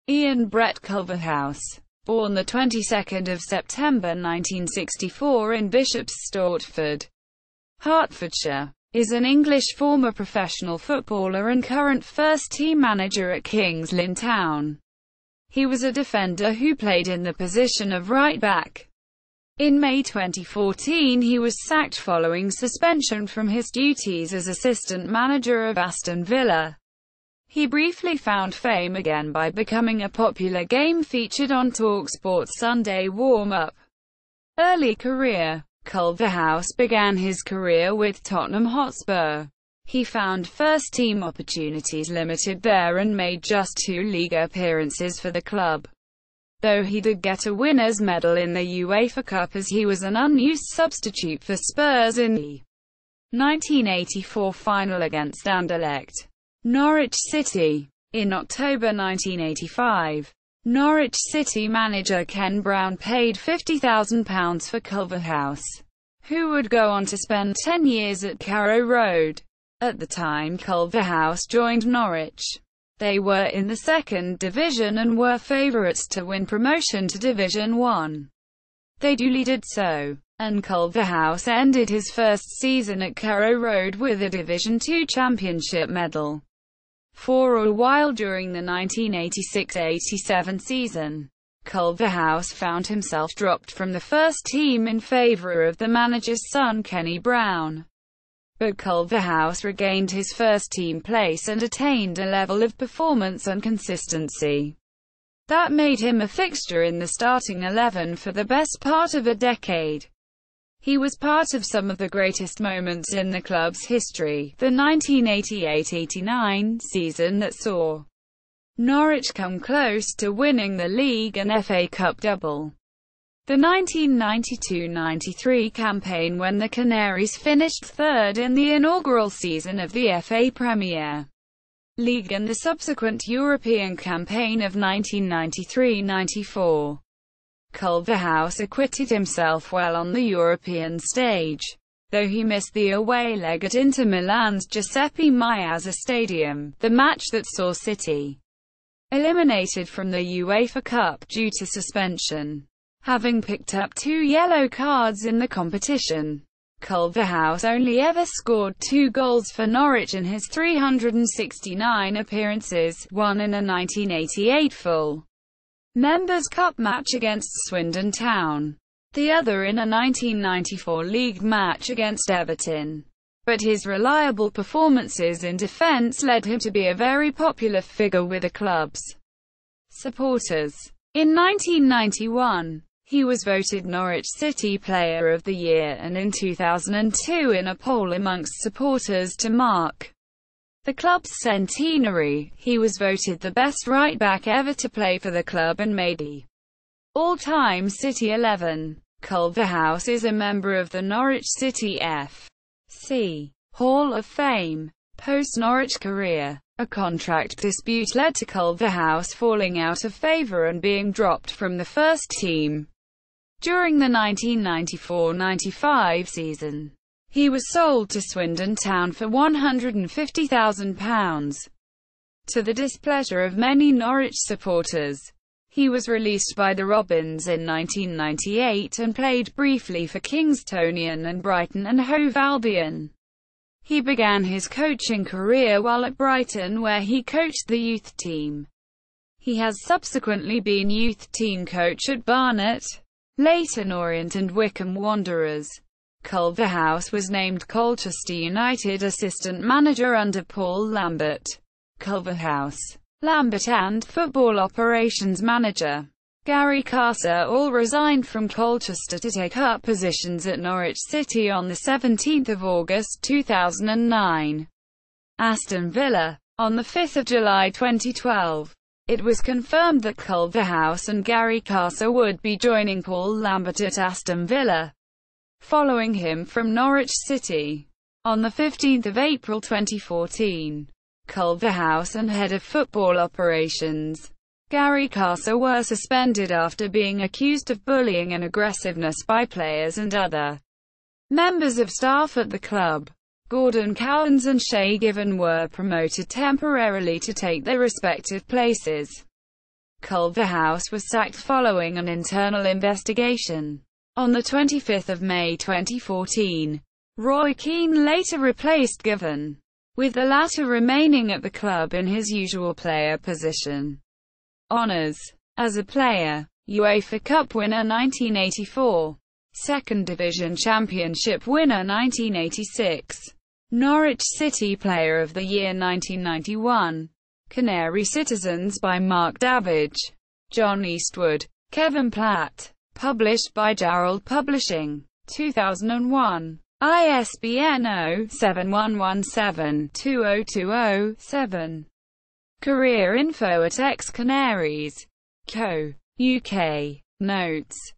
Ian Brett Culverhouse, born the 22nd of September 1964 in Bishop's Stortford, Hertfordshire, is an English former professional footballer and current first-team manager at King's Lynn Town. He was a defender who played in the position of right-back. In May 2014 he was sacked following suspension from his duties as assistant manager of Aston Villa. He briefly found fame again by becoming a popular game featured on talksport's Sunday warm-up. Early career. Culverhouse began his career with Tottenham Hotspur. He found first-team opportunities limited there and made just 2 league appearances for the club, though he did get a winner's medal in the UEFA Cup as he was an unused substitute for Spurs in the 1984 final against Anderlecht. Norwich City. In October 1985, Norwich City manager Ken Brown paid £50,000 for Culverhouse, who would go on to spend 10 years at Carrow Road. At the time Culverhouse joined Norwich, they were in the second division and were favourites to win promotion to Division 1. They duly did so, and Culverhouse ended his first season at Carrow Road with a Division 2 championship medal. For a while during the 1986-87 season, Culverhouse found himself dropped from the first team in favour of the manager's son Kenny Brown. But Culverhouse regained his first-team place and attained a level of performance and consistency that made him a fixture in the starting 11 for the best part of a decade. He was part of some of the greatest moments in the club's history, the 1988-89 season that saw Norwich come close to winning the league and FA Cup double. The 1992-93 campaign when the Canaries finished third in the inaugural season of the FA Premier League and the subsequent European campaign of 1993-94. Culverhouse acquitted himself well on the European stage, though he missed the away leg at Inter Milan's Giuseppe Meazza Stadium, the match that saw City eliminated from the UEFA Cup due to suspension. Having picked up 2 yellow cards in the competition, Culverhouse only ever scored 2 goals for Norwich in his 369 appearances, one in a 1988 full Members' Cup match against Swindon Town, the other in a 1994 league match against Everton. But his reliable performances in defence led him to be a very popular figure with the club's supporters. In 1991, he was voted Norwich City Player of the Year, and in 2002 in a poll amongst supporters to mark the club's centenary, he was voted the best right-back ever to play for the club and made the all-time City 11. Culverhouse is a member of the Norwich City F.C. Hall of Fame. Post-Norwich career, a contract dispute led to Culverhouse falling out of favour and being dropped from the first team. During the 1994-95 season, he was sold to Swindon Town for £150,000. To the displeasure of many Norwich supporters, he was released by the Robins in 1998 and played briefly for Kingstonian and Brighton and Hove Albion. He began his coaching career while at Brighton, where he coached the youth team. He has subsequently been youth team coach at Barnet, Leyton Orient and Wycombe Wanderers. Culverhouse was named Colchester United assistant manager under Paul Lambert. Culverhouse, Lambert and football operations manager Gary Carser all resigned from Colchester to take up positions at Norwich City on 17 August 2009. Aston Villa. On 5 July 2012, it was confirmed that Culverhouse and Gary Carser would be joining Paul Lambert at Aston Villa, following him from Norwich City. On 15 April 2014, Culverhouse and head of football operations Gary Carser were suspended after being accused of bullying and aggressiveness by players and other members of staff at the club. Gordon Cowans and Shay Given were promoted temporarily to take their respective places. Culverhouse was sacked following an internal investigation. On 25 May 2014, Roy Keane later replaced Govan, with the latter remaining at the club in his usual player position. Honours: as a player, UEFA Cup winner 1984, Second Division Championship winner 1986, Norwich City Player of the Year 1991, Canary Citizens by Mark Davidge, John Eastwood, Kevin Platt. Published by Gerald Publishing. 2001. ISBN 0-7117-2020-7. Career info @ex-Canaries. Co. UK. Notes